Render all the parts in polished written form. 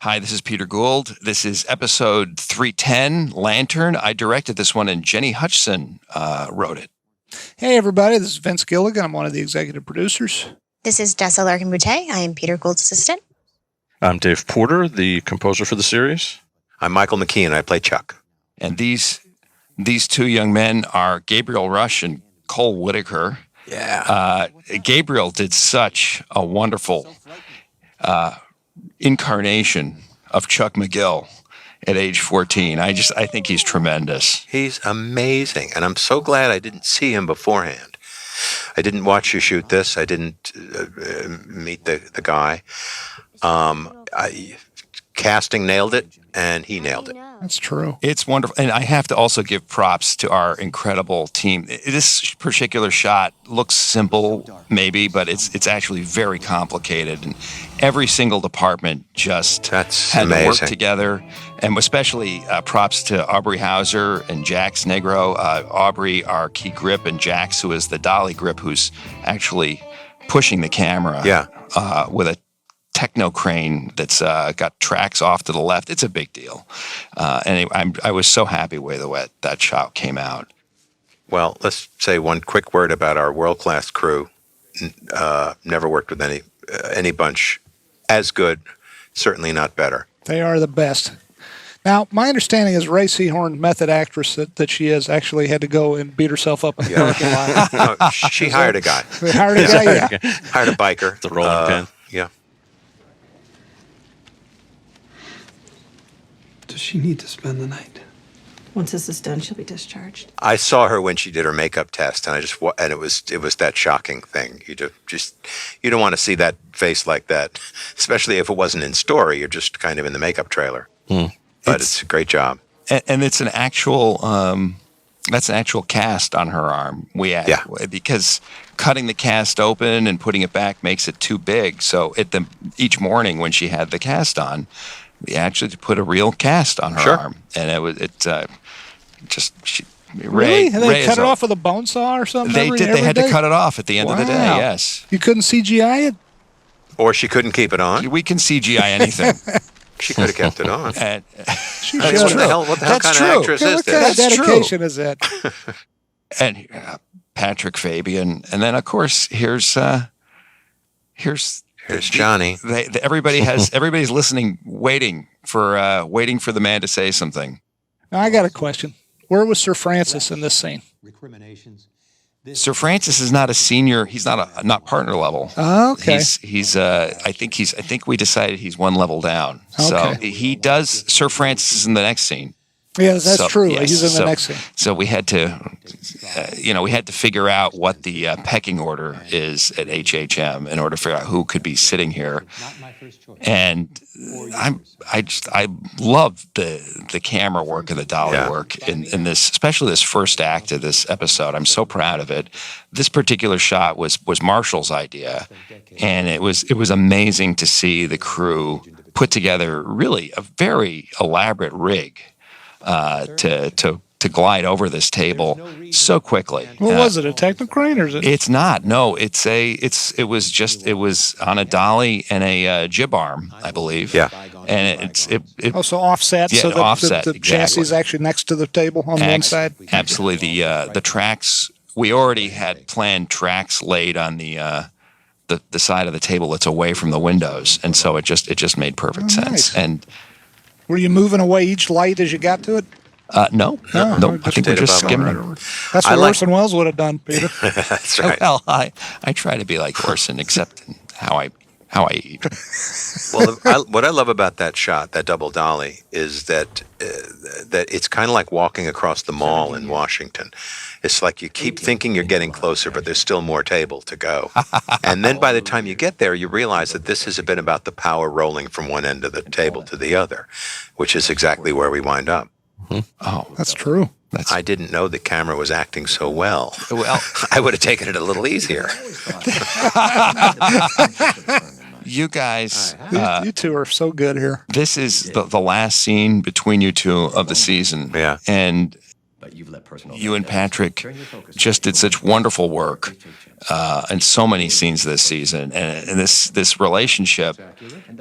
Hi, this is Peter Gould. This is episode 310, Lantern. I directed this one, and Jenny Hutchison wrote it. Hey, everybody. This is Vince Gilligan. I'm one of the executive producers. This is Desa, Larkin-Boutté. I am Peter Gould's assistant. I'm Dave Porter, the composer for the series. I'm Michael McKean. I play Chuck. And these two young men are Gabriel Rush and Cole Whitaker. Yeah. Gabriel did such a wonderful incarnation of Chuck McGill at age 14. I think he's tremendous. He's amazing, and I'm so glad I didn't see him beforehand. I didn't watch you shoot this. I didn't meet the guy. Casting nailed it, and he nailed it. That's true. It's wonderful. And I have to also give props to our incredible team. This particular shot looks simple, maybe, but it's actually very complicated. And every single department just had to work together. And especially props to Aubrey Hauser and Jax Negro. Aubrey, our key grip, and Jax, who is the dolly grip, who's actually pushing the camera with a techno crane that's got tracks off to the left. It's a big deal. And I was so happy with the way that shot came out. Well, let's say one quick word about our world-class crew. Never worked with any bunch as good, certainly not better. They are the best. Now, my understanding is Ray Seehorn, method actress that she is, actually had to go and beat herself up in the parking lot. No, she hired a guy. They hired a guy, yeah. Hired a biker. The rolling pin. Yeah. Does she need to spend the night? Once this is done, she'll be discharged. I saw her when she did her makeup test, and it was that shocking thing. You don't want to see that face like that, especially if it wasn't in story. You're just kind of in the makeup trailer. But it's a great job. And it's an actual that's an actual cast on her arm. Because cutting the cast open and putting it back makes it too big. So each morning when she had the cast on, we actually put a real cast on her arm, and Ray. Really? They cut it off with a bone saw or something? They did. They had to cut it off at the end of the day. Yes. You couldn't CGI it? Or she couldn't keep it on. We can CGI anything. She could have kept it on. What the hell kind of actress is this? What kind of dedication is that? And Patrick Fabian, and then of course here's Johnny. Everybody's listening, waiting for the man to say something. Now, I got a question. Where was Sir Francis in this scene? Sir Francis is not a senior. He's not partner level. Oh, okay. I think we decided he's one level down. Okay. So he does. Sir Francis is in the next scene. Yes, that's true. Yes, he's in the next scene. So we had to, figure out what the pecking order is at HHM in order to figure out who could be sitting here. And I love the camera work and the dolly work in this, especially this first act of this episode. I'm so proud of it. This particular shot was Marshall's idea, and it was amazing to see the crew put together really a very elaborate rig. To glide over this table so quickly. What was it? A technocrane or is it? It's not. No, it was on a dolly and a jib arm, I believe. Yeah. And so offset. Yeah, so offset. The chassis is actually next to the table on one side. Absolutely. The tracks. We already had planned tracks laid on the side of the table that's away from the windows, and so it just made perfect sense. Nice. And were you moving away each light as you got to it? No. I think we're just skimming. That's what Orson Welles would have done, Peter. That's right. Well, I try to be like Orson, except in how I eat. Well, what I love about that shot, that double dolly, is that it's kind of like walking across the mall in Washington. It's like you keep thinking you're getting closer, but there's still more table to go. And then by the time you get there, you realize that this has been about the power rolling from one end of the table to the other, which is exactly where we wind up. Oh, that's true. I didn't know the camera was acting so well. Well, I would have taken it a little easier. You guys, you two are so good here. This is the last scene between you two of the season. Yeah. And you and Patrick just did such wonderful work. in so many scenes this season, and this relationship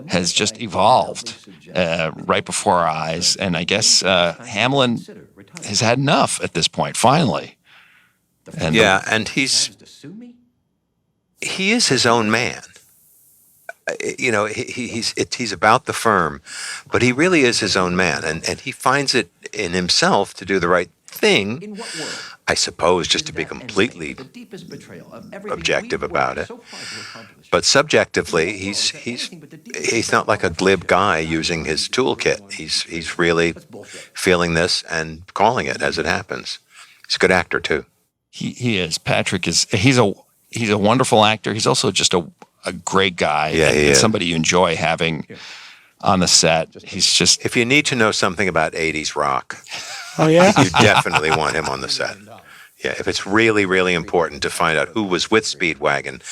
has just evolved right before our eyes. And I guess Hamlin has had enough at this point, finally. And and he is his own man. He's about the firm, but he really is his own man, and he finds it in himself to do the right thing, I suppose, just to be completely objective about it. But subjectively, he's not like a glib guy using his toolkit. He's really feeling this and calling it as it happens. He's a good actor too. He is. Patrick he's a wonderful actor. He's also just a great guy. Yeah, he is. Somebody you enjoy having on the set. He's just. If you need to know something about 80s rock, Oh, yeah? you definitely want him on the set. Yeah, if it's really, really important to find out who was with Speedwagon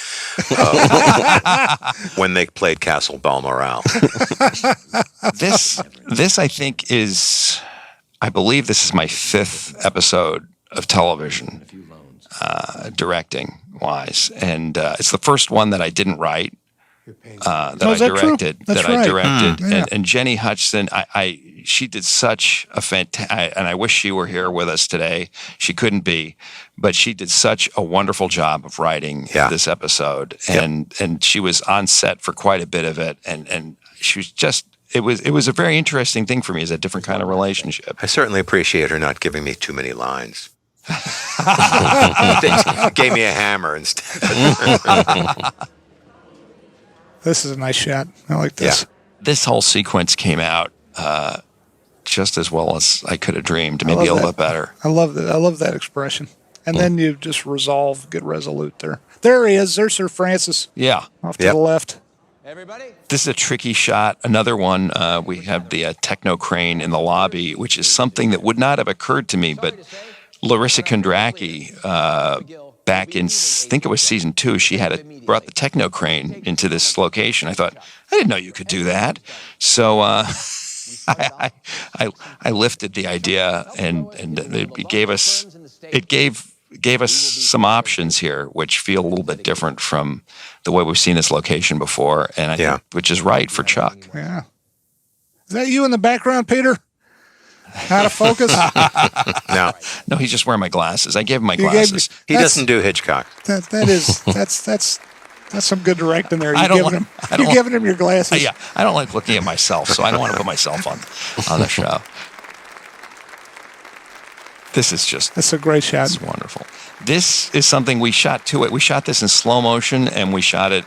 when they played Castle Balmoral. This I think is, I believe this is my 5th episode of television, directing wise, and it's the first one that I didn't write. That I directed. And Jenny Hutchison, she did such a fantastic, and I wish she were here with us today. She couldn't be, but she did such a wonderful job of writing this episode, and she was on set for quite a bit of it, and she was just. It was a very interesting thing for me as a different kind of relationship. I certainly appreciate her not giving me too many lines. Gave me a hammer instead. This is a nice shot. I like this. Yeah. This whole sequence came out just as well as I could have dreamed, maybe a little bit better. I love that. I love that expression. And then you just get resolute there. There he is. There's Sir Francis. Yeah. Off to the left. This is a tricky shot. Another one, we have the techno crane in the lobby, which is something that would not have occurred to me, but Larissa Kondracki, back in, I think it was season 2, she brought the techno crane into this location. I thought, I didn't know you could do that. So I lifted the idea, and it gave us some options here, which feel a little bit different from the way we've seen this location before, and I think, which is right for Chuck. Yeah. Is that you in the background, Peter? Out of focus? No, he's just wearing my glasses. I gave him my glasses. He doesn't do Hitchcock. That's some good directing there. You're giving him your glasses. Yeah, I don't like looking at myself, so I don't want to put myself on the show. This is just. That's a great shot. It's wonderful. This is something we shot to it. We shot this in slow motion, and we shot it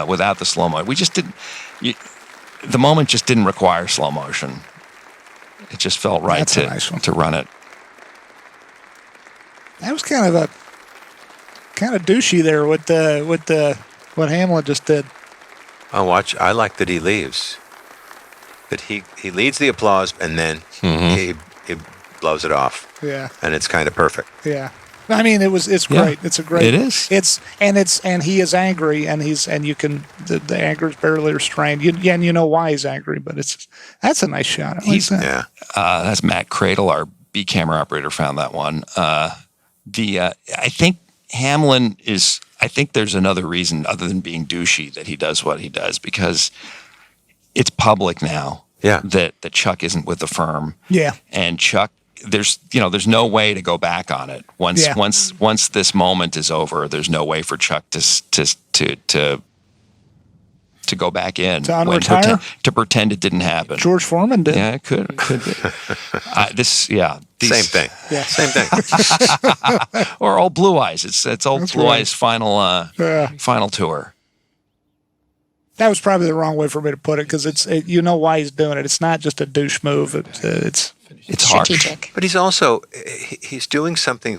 without the slow mo. We just didn't. The moment just didn't require slow motion. It just felt right to run it. That was kind of douchey there with what Hamlin just did. Oh, watch! I like that he leaves. That he leads the applause and then he blows it off. Yeah, and it's kind of perfect. Yeah, I mean it's great. It's a great. It is. And he is angry, and the anger is barely restrained. You know why he's angry, but that's a nice shot. I like that. Yeah. That's Matt Cradle, our B camera operator, found that one. I think Hamlin is. I think there's another reason other than being douchey that he does what he does, because it's public now. Yeah. That Chuck isn't with the firm. Yeah. And Chuck. There's no way to go back on it. Once this moment is over, there's no way for Chuck to go back in to unretire? To pretend it didn't happen. George Foreman did. Yeah, it could be. Same thing. Yeah, same thing. Or old Blue Eyes. It's old That's Blue right. Eyes final tour. That was probably the wrong way for me to put it, because you know why he's doing it. It's not just a douche move. It's strategic. But he's also he's doing something.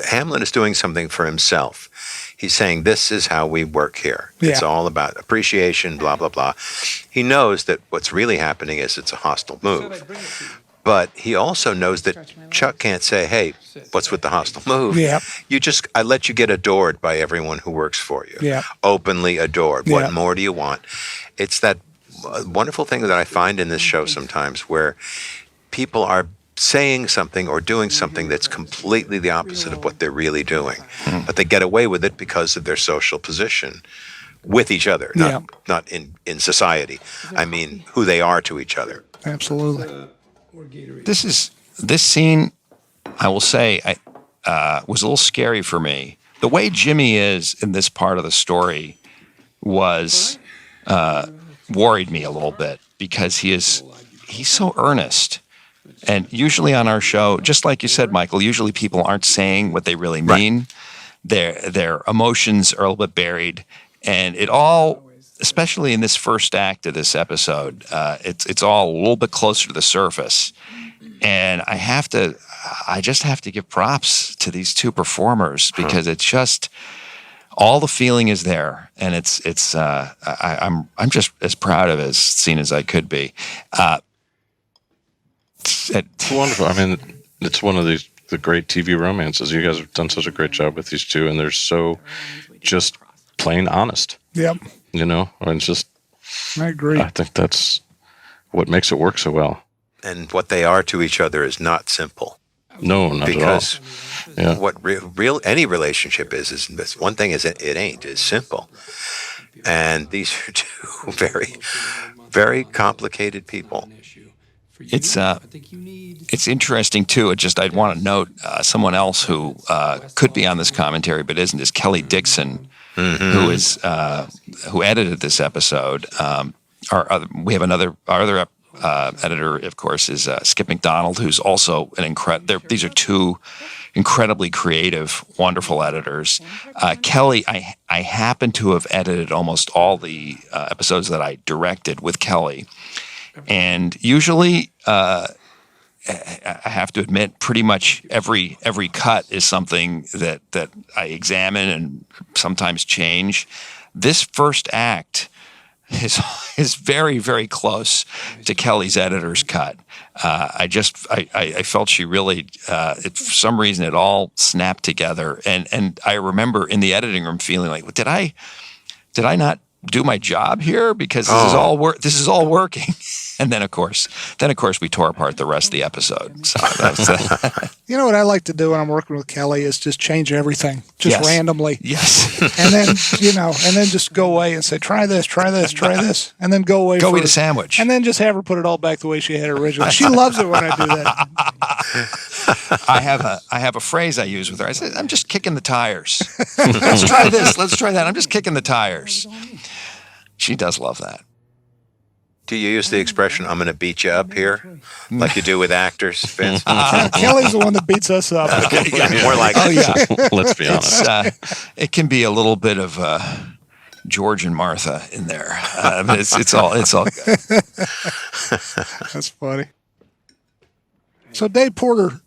Hamlin is doing something for himself. He's saying, this is how we work here. Yeah. It's all about appreciation, blah, blah, blah. He knows that what's really happening is it's a hostile move. But he also knows that Chuck can't say, hey, what's with the hostile move? Yeah. I let you get adored by everyone who works for you. Yeah. Openly adored. Yeah. What more do you want? It's that wonderful thing that I find in this show sometimes where people are saying something or doing something that's completely the opposite of what they're really doing. But they get away with it because of their social position with each other, not in society. I mean, who they are to each other. Absolutely. This scene, I will say, was a little scary for me. The way Jimmy is in this part of the story was worried me a little bit because he's so earnest. And usually on our show, just like you said, Michael, usually people aren't saying what they really mean. Right. Their emotions are a little bit buried, and it all, especially in this first act of this episode, it's all a little bit closer to the surface. And I just have to give props to these two performers because it's just all the feeling is there, and I'm just as proud of this scene as I could be. It's wonderful. I mean, it's one of the great TV romances. You guys have done such a great job with these two, and they're so just plain honest. Yep. You know, and it's just. I agree. I think that's what makes it work so well. And what they are to each other is not simple. No, not because at all. Yeah. what real any relationship is one thing is it ain't is simple. And these are two very, very complicated people. It's interesting too. I'd want to note someone else who could be on this commentary but isn't is Kelly Dixon, who edited this episode. We have our other editor, of course, is Skip McDonald, who's also an incredible. These are two incredibly creative, wonderful editors. Kelly, I happen to have edited almost all the episodes that I directed with Kelly. And usually, I have to admit, pretty much every cut is something that I examine and sometimes change. This first act is very, very close to Kelly's editor's cut. I felt she really, for some reason, it all snapped together. And I remember in the editing room feeling like, did I not do my job here? Because this is all working. And then of course we tore apart the rest of the episode. So that's, you know what I like to do when I'm working with Kelly is just change everything, just randomly. Yes. And then just go away and say, try this, and then go away. Go eat a sandwich. And then just have her put it all back the way she had it originally. She loves it when I do that. I have a phrase I use with her. I say, I'm just kicking the tires. Let's try this. Let's try that. I'm just kicking the tires. She does love that. Do you use the expression, I'm going to beat you up here, like you do with actors, Vince? Kelly's the one that beats us up. More like Let's be honest. It can be a little bit of George and Martha in there. It's all good. That's funny. So Dave Porter,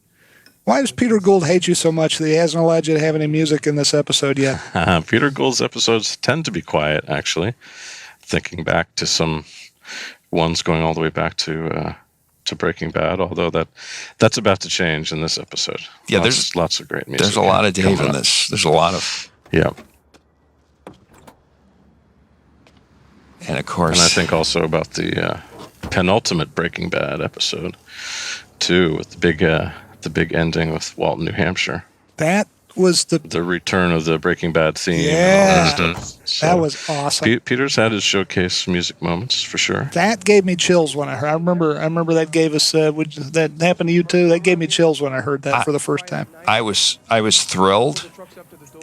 why does Peter Gould hate you so much that he hasn't allowed you to have any music in this episode yet? Peter Gould's episodes tend to be quiet, actually. Thinking back to some ones going all the way back to Breaking Bad, although that's about to change in this episode. Yeah, there's lots of great music. There's a lot of Dave in this. There's a lot of and of course, and I think also about the penultimate Breaking Bad episode too, with the big ending with Walton, New Hampshire. That was the return of the Breaking Bad theme. Yeah, and all that stuff. So that was awesome. Peter's had his showcase music moments for sure. That gave me chills when I heard. I remember that gave us. That happened to you too. That gave me chills when I heard that for the first time. I was thrilled,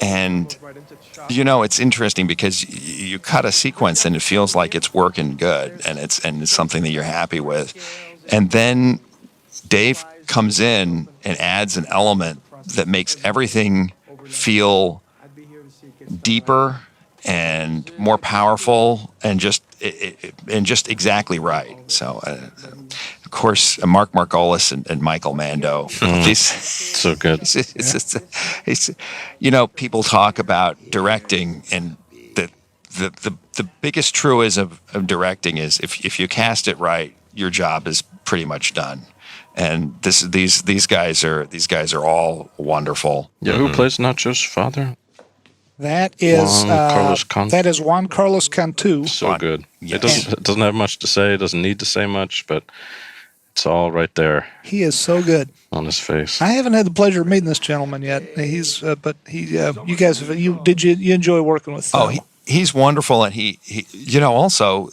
and it's interesting because you cut a sequence and it feels like it's working good, and it's something that you're happy with, and then Dave comes in and adds an element that makes everything feel deeper and more powerful and just exactly right. So, of course, Mark Margolis and Michael Mando. So good. It's people talk about directing, and the biggest truism of directing is if you cast it right, your job is pretty much done. And these guys are all wonderful. Yeah, who plays Nacho's father? That is Juan Carlos Cantu. So good. Yes. It doesn't have much to say. It doesn't need to say much, but It's all right there He is so good. on his face. I haven't had the pleasure of meeting this gentleman yet. But you guys, you enjoy working with? He's wonderful, and he also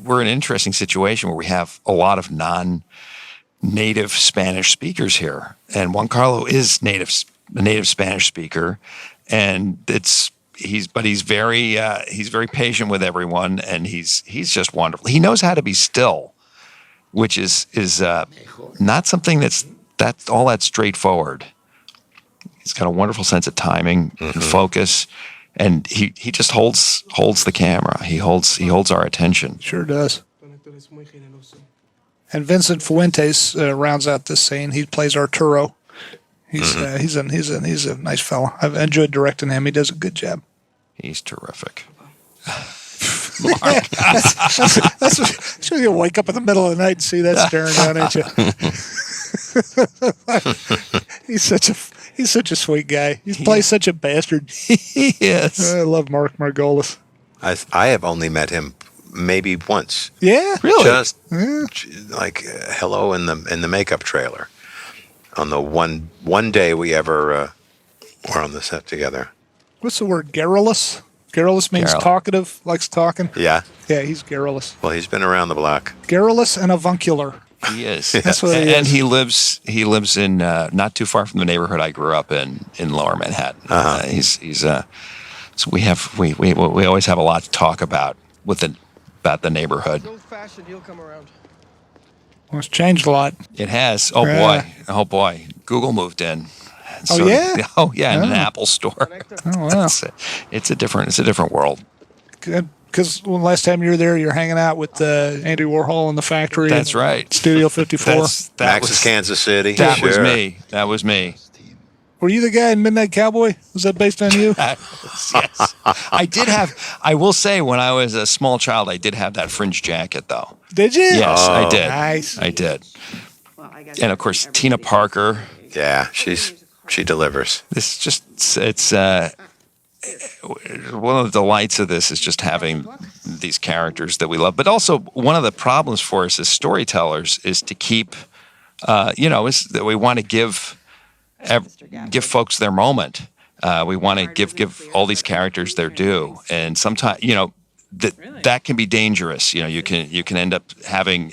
we're in an interesting situation where we have a lot of non-native Spanish speakers here, and Juan Carlo is a native Spanish speaker, and he's very patient with everyone, and he's just wonderful. He knows how to be still, which is not something that's all that straightforward. He's got a wonderful sense of timing and focus, and he just holds the camera. He holds our attention. Sure does. And Vincent Fuentes rounds out this scene. He plays Arturo. He's a nice fellow. I've enjoyed directing him. He does a good job. He's terrific. That's sure you'll wake up in the middle of the night and see that staring down at you. He's such a sweet guy. He plays such a bastard. He is. I love Mark Margolis. I have only met him maybe once. Yeah, Really? Just like hello in the makeup trailer on the one day we ever were on the set together. What's the word? Garrulous? Garrulous means talkative, likes talking. Yeah. Yeah, he's garrulous. Well, he's been around the block. Garrulous and avuncular. He is. That's what he is. And he lives in not too far from the neighborhood I grew up in Lower Manhattan. So we always have a lot to talk about about the neighborhood. Well, it's changed a lot. It has. Oh boy. Google moved in. Oh yeah. Oh yeah. In an Apple store. Oh wow. It's a different world. Because last time you were there, you're hanging out with Andy Warhol in the factory. That's right. Studio 54. Max's Kansas City. That was me. Were you the guy in Midnight Cowboy? Was that based on you? Yes. I will say, when I was a small child, I did have that fringe jacket, though. Did you? Yes, I did. Nice. I did. And of course, Tina Parker. Yeah, she delivers. It's one of the delights of this is just having these characters that we love. But also, one of the problems for us as storytellers is to keep, is that we want to give folks their moment. We want to give all these characters their due, and sometimes that can be dangerous. You can end up having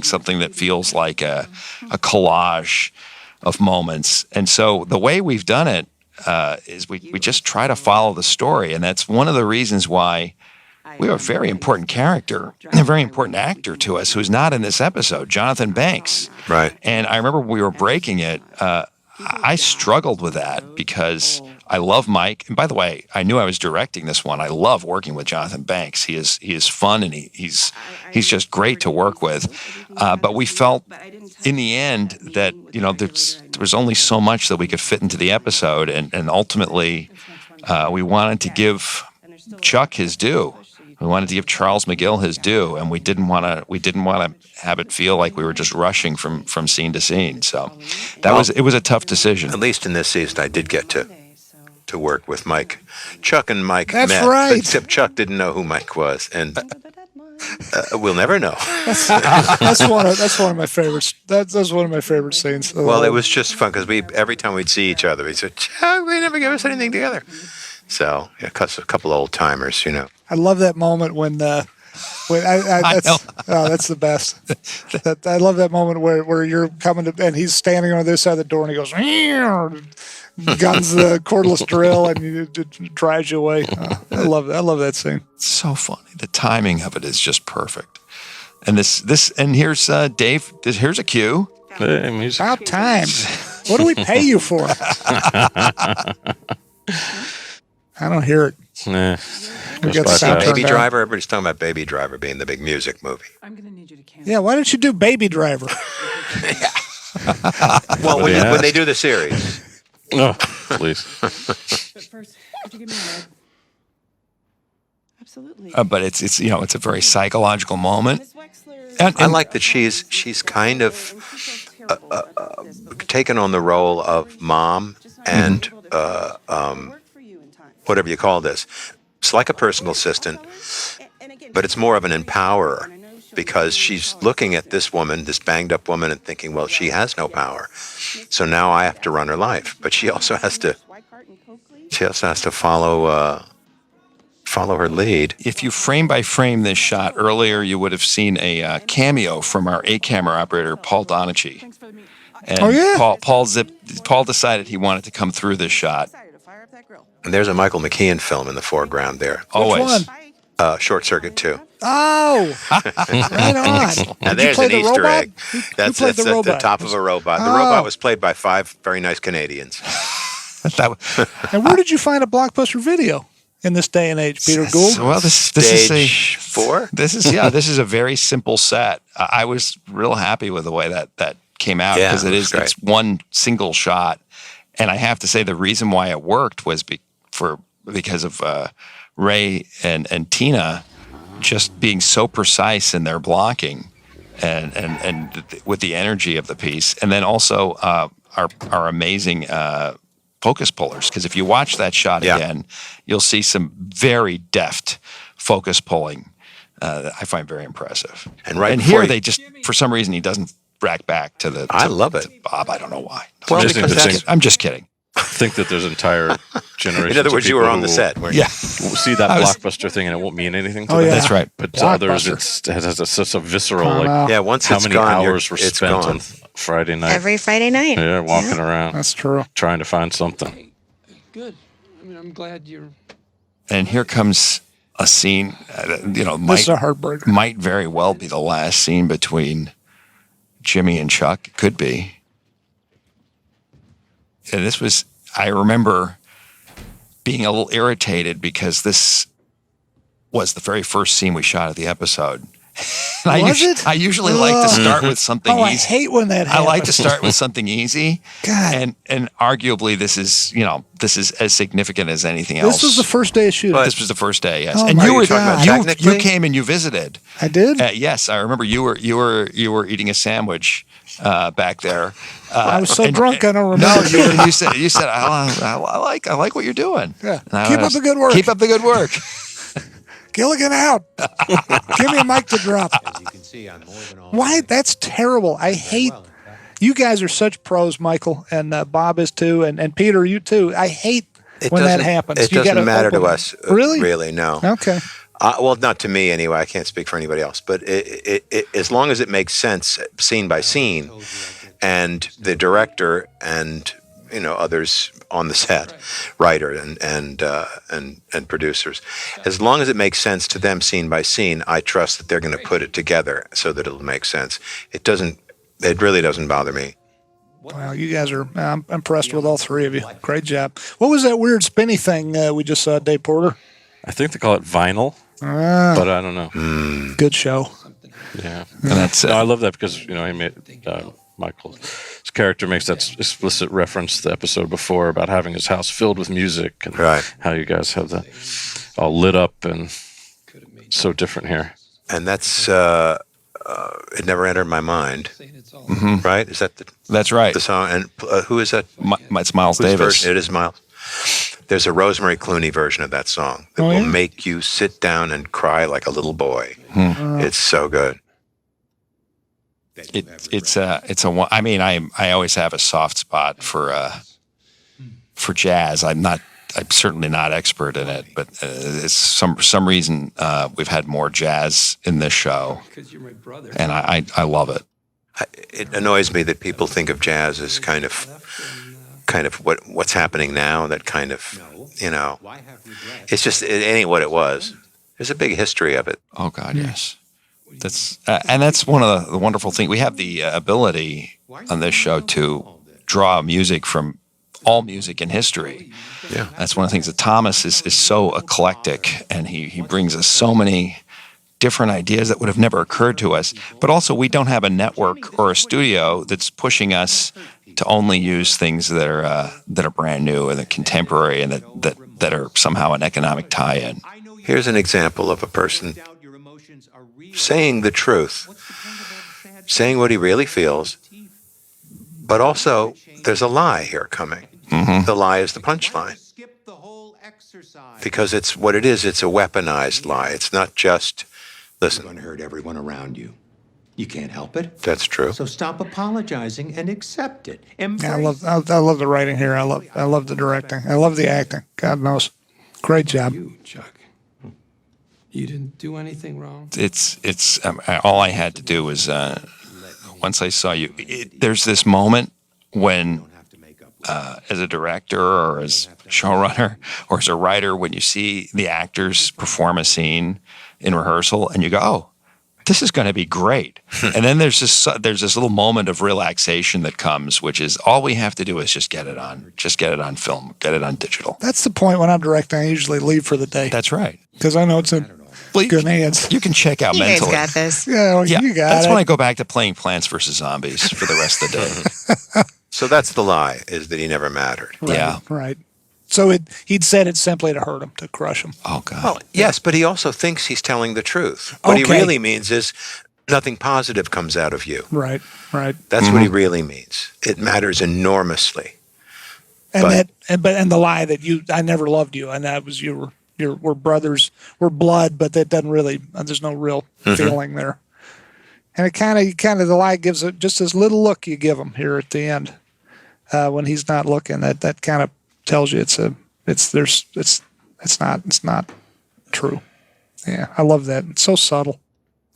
something that feels like a collage of moments. And so the way we've done it is we just try to follow the story, and that's one of the reasons why we have a very important character, a very important actor to us who's not in this episode, Jonathan Banks. Right. And I remember when we were breaking it, I struggled with that because I love Mike. And by the way, I knew I was directing this one. I love working with Jonathan Banks. He is fun, and he's just great to work with. But we felt in the end that there was only so much that we could fit into the episode, and ultimately we wanted to give Chuck his due. We wanted to give Charles McGill his due, and we didn't want to have it feel like we were just rushing from scene to scene. So it was a tough decision. At least in this season, I did get to work with Mike. Chuck and Mike That's met, right. except Chuck didn't know who Mike was, and we'll never know. That's one of my favorites. That's one of my favorite scenes. Well, it was just fun because every time we'd see each other, we said, "Chuck, we never give us anything together." So a couple old timers, I love that moment when that's the best. I love that moment where you're coming to, and he's standing on the other side of the door, and he goes, guns the cordless drill, and it drives you away. I love that scene. It's so funny. The timing of it is just perfect. And and here's Dave. Here's a cue. Hey, music. About time. What do we pay you for? I don't hear it. Nah, We got the sound turned Baby down. Driver. Everybody's talking about Baby Driver being the big music movie. I'm going to need you to cancel. Yeah, why don't you do Baby Driver? Well, when they do the series. Oh, please. But first, would you give me a ride? Absolutely. But it's a very psychological moment. Miss Wexler. And I like that she's kind of taken on the role of mom and whatever you call this. It's like a personal assistant, but it's more of an empowerer because she's looking at this woman, this banged up woman, and thinking, well, she has no power. So now I have to run her life. But she also has to follow her lead. If you frame by frame this shot, earlier you would have seen a cameo from our 8-camera operator, Paul Donachie. And Paul decided he wanted to come through this shot. And there's a Michael McKean film in the foreground there. Always. Short Circuit 2. Oh, right on. Now Did there's you an play the Easter robot? egg. Who That's played at the the robot? top of a robot. The robot was played by 5 very nice Canadians. And where did you find a Blockbuster video in this day and age, Peter Gould? Well, this Stage is 4? This is a very simple set. I was real happy with the way that came out because it's one single shot, and I have to say the reason why it worked was because of Ray and Tina just being so precise in their blocking and with the energy of the piece, and then also our amazing focus pullers. Because if you watch that shot again, you'll see some very deft focus pulling. I find very impressive. And here they just, for some reason, he doesn't rack back to the. I love it, Bob. I don't know why. Well, I'm just kidding. Think that there's entire generations. In other words, you were on the set. Yeah. See that Blockbuster thing, and it won't mean anything to them. That's right. But to others, it has such a visceral, once how it's many gone, hours were it's spent gone. on Friday night. Every Friday night. Yeah, walking around. That's true. Trying to find something. Good. I mean, I'm glad you're. And here comes a scene, This is a heartbreaker. might very well be the last scene between Jimmy and Chuck. It could be. And I remember being a little irritated because this was the very first scene we shot of the episode. I usually like to start with something easy. I hate when that happens. I like to start with something easy. God. And arguably this is as significant as anything else. This was the first day of shooting. This was the first day, yes. Oh And my you were God. you came and you visited. I did? Yes, I remember you were eating a sandwich back there. I was so drunk I don't remember. No, you said I like what you're doing. Yeah. And Keep up the good work. Keep up the good work. Gilligan out. Give me a mic to drop. Why? That's terrible. I hate. You guys are such pros, Michael, and Bob is too, and Peter, you too. I hate when that happens. It You doesn't gotta matter to open- us. Really? Really, no. Okay. Well, not to me anyway. I can't speak for anybody else. But as long as it makes sense, scene by scene, and the director and others on the set, writer and producers, as long as it makes sense to them scene by scene, I trust that they're going to put it together so that it'll make sense. It really doesn't bother me. Wow, you guys are. I'm impressed with all three of you. Great job. What was that weird spinny thing we just saw, Dave Porter? I think they call it vinyl, but I don't know. Good show. Yeah, And that's no, I love that because he made Michael's character makes that explicit reference to the episode before about having his house filled with music and how you guys have that all lit up and so different here. And that's it never entered my mind. Mm-hmm. Right? Is that that's right. the song? And who is that? It's Miles Whose Davis. version? It is Miles. There's a Rosemary Clooney version of that song that will make you sit down and cry like a little boy. It's so good. I mean, I always have a soft spot for jazz. I'm certainly not expert in it, but it's for some reason we've had more jazz in this show, and I love it. It annoys me that people think of jazz as kind of what's happening now. That kind of it's just it ain't what it was. There's a big history of it. Oh God, yes. That's one of the wonderful things. We have the ability on this show to draw music from all music in history. Yeah, that's one of the things that Thomas is so eclectic, and he brings us so many different ideas that would have never occurred to us. But also, we don't have a network or a studio that's pushing us to only use things that are brand new and contemporary and that are somehow an economic tie-in. Here's an example of a person saying the truth, saying what he really feels, but also there's a lie here coming. Mm-hmm. The lie is the punchline. Because it's what it is, it's a weaponized lie. It's not just Listen, You're going to hurt everyone around you. You can't help it. that's true. So stop apologizing and accept it. Embrace Yeah, I love the writing here. I love the directing. I love the acting. God knows, great job. You, Chuck. You didn't do anything wrong. It's all I had to do was once I saw you. There's this moment when, as a director or as showrunner or as a writer, when you see the actors perform a scene in rehearsal and you go, "Oh, this is going to be great." And then there's this little moment of relaxation that comes, which is all we have to do is just get it on film, get it on digital. That's the point when I'm directing. I usually leave for the day That's right. because I know it's in good hands. You can check out You guys mentally. got this. Yeah, well, you got That's it. when I go back to playing Plants vs. Zombies for the rest of the day. So that's the lie, is that he never mattered. Yeah. Right. So he'd said it simply to hurt him, to crush him. Oh, God. Well, yes, but he also thinks he's telling the truth. What he Okay. really means is nothing positive comes out of you. Right. That's what he really means. It matters enormously. And the lie that I never loved you, and that was we're brothers, we're blood, but that doesn't really. There's no real feeling there. And it kind of the lie gives it just this little look you give him here at the end when he's not looking. That kind of tells you it's not true. Yeah, I love that. It's so subtle.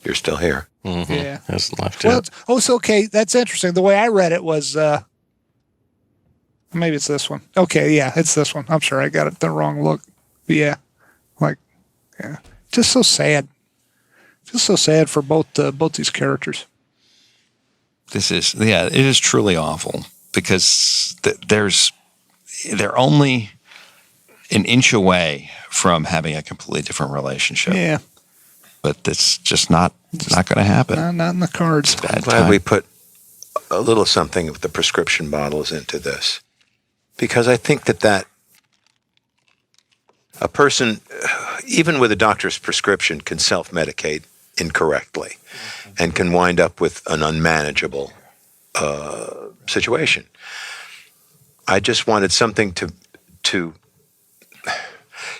You're still here. Mm-hmm. Yeah. Hasn't left Well, yet. so okay. That's interesting. The way I read it was, maybe it's this one. Okay, yeah, it's this one. I'm sure I got it the wrong look. But yeah, just so sad. Just so sad for both these characters. It is truly awful because they're only an inch away from having a completely different relationship. Yeah, But it's just not going to happen. not in the cards. Bad Glad time. we put a little something of the prescription bottles into this. Because I think that a person, even with a doctor's prescription, can self-medicate incorrectly and can wind up with an unmanageable situation. I just wanted something to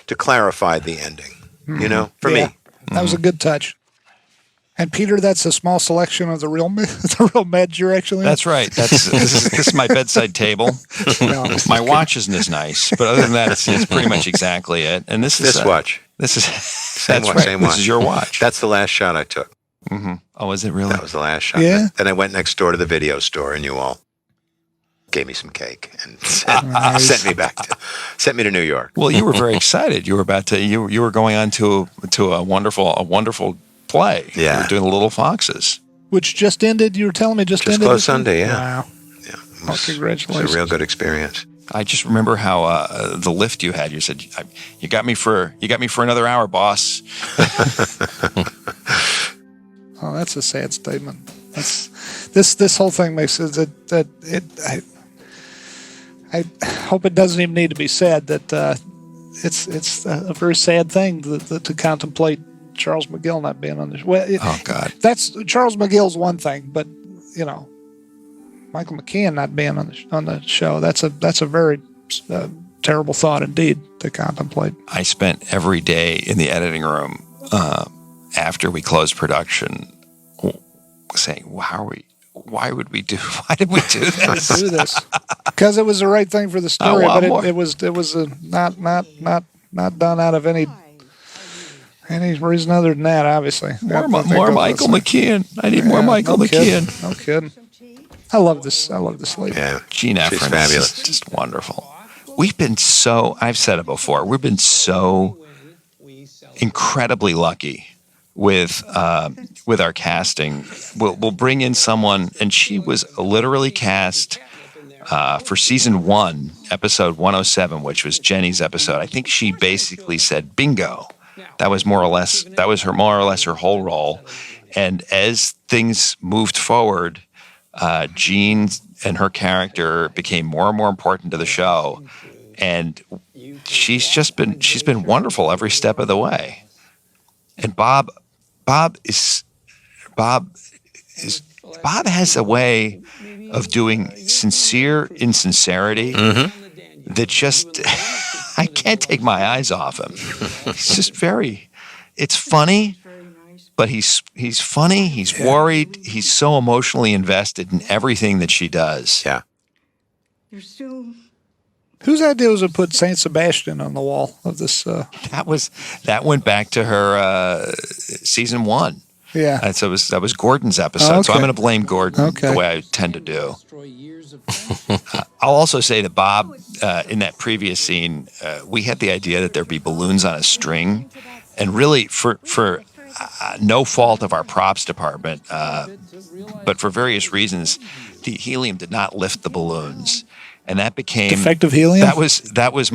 clarify the ending, for me. That was a good touch. And Peter, that's a small selection of the real meds you're actually. That's right. This is my bedside table. No. My watch isn't as nice, but other than that, it's pretty much exactly it. And this is Watch. This is Same that's watch, right. same This watch. is your watch. That's the last shot I took. Mm-hmm. Oh, is it really? That was the last shot. Yeah. Then I went next door to the video store, and you all gave me some cake and sent me to New York. Well, you were very excited. You were about to. You were going on to a wonderful play. Yeah. You were doing the Little Foxes. Which just ended. You were telling me just ended. closed this week? Sunday, yeah. Wow. Yeah, Well, congratulations. It's a real good experience. I just remember how the lift you had. You said, "You got me for another hour, boss." Oh, that's a sad statement. This whole thing makes it that I hope it doesn't even need to be said that it's a very sad thing to contemplate Charles McGill not being on the show. Well, Oh God. that's Charles McGill's one thing, but Michael McKean not being on the show, that's a very terrible thought indeed to contemplate. I spent every day in the editing room after we closed production saying, why did we do this? Do this because it was the right thing for the story, want but more. it was not done out of any reason other than that. Obviously, More Michael McKean. I need more Michael McKean. No kidding. I love this lady. Yeah, Gene she's Efron fabulous. is just wonderful. I've said it before, we've been so incredibly lucky with our casting. We'll bring in someone, and she was literally cast for season 1, episode 107, which was Jenny's episode. I think she basically said bingo. That was more or less her whole role. And as things moved forward, Jean and her character became more and more important to the show, and she's been wonderful every step of the way. And Bob has a way of doing sincere insincerity that just I can't take my eyes off him. He's just it's funny, but he's funny. He's worried. He's so emotionally invested in everything that she does. Yeah. You're still. Whose idea was to put Saint Sebastian on the wall of this? That went back to her season 1. Yeah. And so that was Gordon's episode. Oh, So I'm okay. going to blame Gordon Okay. the way I tend to do. I'll also say that Bob, in that previous scene, we had the idea that there'd be balloons on a string, and really for no fault of our props department, but for various reasons, the helium did not lift the balloons, and that became Defective helium? That was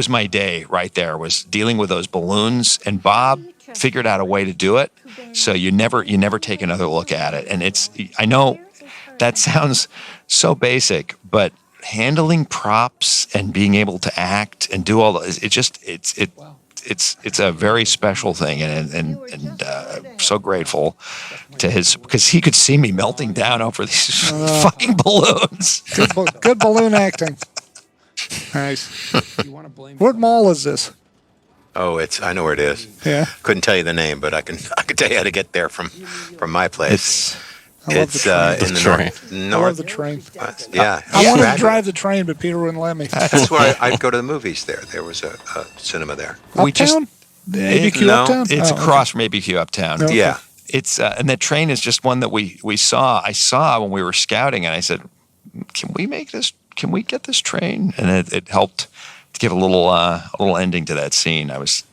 my day right there, was dealing with those balloons, and Bob figured out a way to do it, so you never take another look at it. And I know that sounds so basic, but handling props and being able to act and do all the, it's a very special thing, and so grateful to because he could see me melting down over these fucking balloons. Good balloon acting. Nice. What mall is this? Oh, I know where it is. Yeah. Couldn't tell you the name, but I can tell you how to get there from my place. I love the train. In the north. I love the train. Yeah. I wanted to Fabulous. drive the train, but Peter wouldn't let me. That's why I'd go to the movies there. There was a cinema there. Uptown? ABQ no, Uptown? It's Oh, across from ABQ Uptown. Okay. Yeah. It's and that train is just one that we saw. I saw when we were scouting, and I said, "Can we make this? Can we get this train?" And it helped to give a little ending to that scene. I was,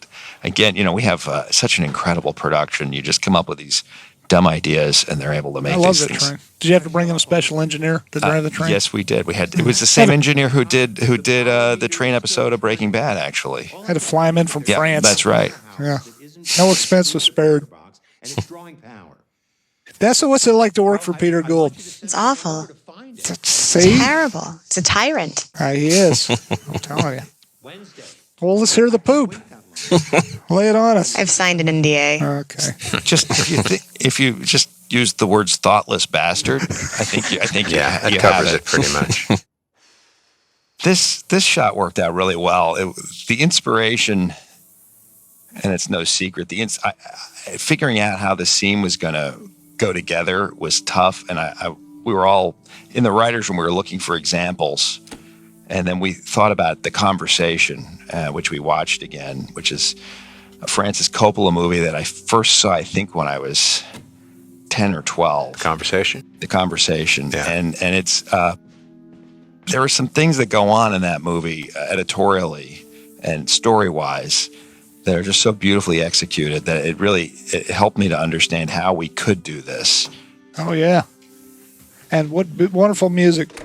again, we have such an incredible production. You just come up with these dumb ideas, and they're able to make I love these that things. train. Did you have to bring in a special engineer to drive the train? Yes, we did. It was the same engineer who did the train episode of Breaking Bad, actually. I had to fly him in from Yeah, France. that's right. Yeah. No expense was spared. Desa, what's it like to work for Peter Gould? It's awful. See? Terrible. It's a tyrant. He is. I'm telling you. Well, let's hear the poop. Lay it on us. I've signed an NDA. Okay. Just if you just use the words "thoughtless bastard," I think Yeah, you that have covers it pretty much. This shot worked out really well. The inspiration, and it's no secret, figuring out how the scene was going to go together was tough. And we were all in the writers' room. We were looking for examples, and then we thought about The Conversation, which we watched again, which is a Francis Coppola movie that I first saw, I think, when I was 10 or 12. Conversation? The Conversation. Yeah. And it's there are some things that go on in that movie editorially and story-wise that are just so beautifully executed that it helped me to understand how we could do this. Oh, yeah. And what wonderful music.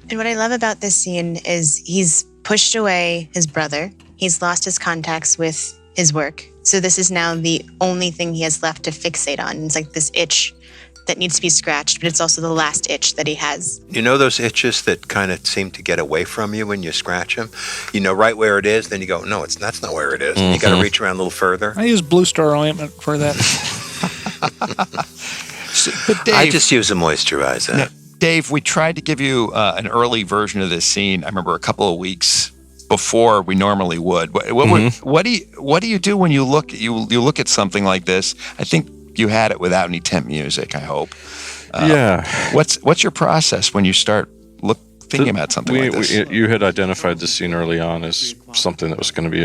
And what I love about this scene is he's pushed away his brother. He's lost his contacts with his work. So this is now the only thing he has left to fixate on. It's like this itch that needs to be scratched, but it's also the last itch that he has. You know those itches that kind of seem to get away from you when you scratch them? You know right where it is, then you go, no, that's not where it is. And you got to reach around a little further. I use Blue Star ointment for that. But Dave, I just use a moisturizer. now, Dave, we tried to give you an early version of this scene. I remember a couple of weeks before we normally would. What do you do when you look at something like this? I think you had it without any temp music, I hope. Yeah. What's your process when you start thinking about something like this? You had identified the scene early on as something that was going to be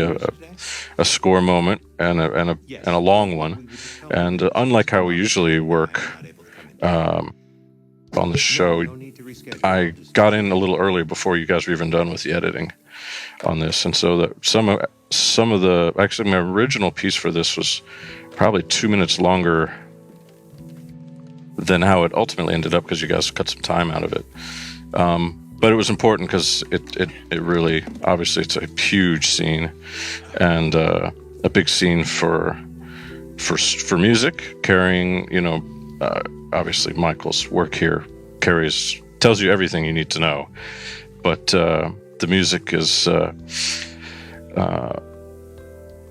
a score moment and a long one. And unlike how we usually work on the show, I got in a little early before you guys were even done with the editing on this. And so that some of the actually my original piece for this was probably 2 minutes longer than how it ultimately ended up because you guys cut some time out of it. But it was important because it really, obviously it's a huge scene and a big scene for music, carrying, obviously Michael's work here tells you everything you need to know. But the music is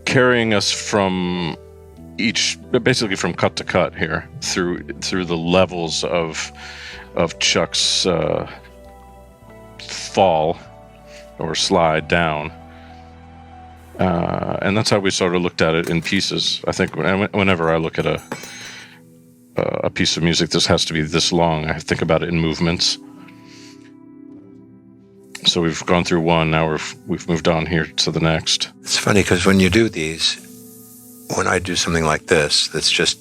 carrying us from basically from cut to cut here through the levels of Chuck's fall or slide down. And that's how we sort of looked at it in pieces. I think whenever I look at a piece of music, this has to be this long. I think about it in movements. So we've gone through one. Now we've moved on here to the next. It's funny because when you do these, when I do something like this, that's just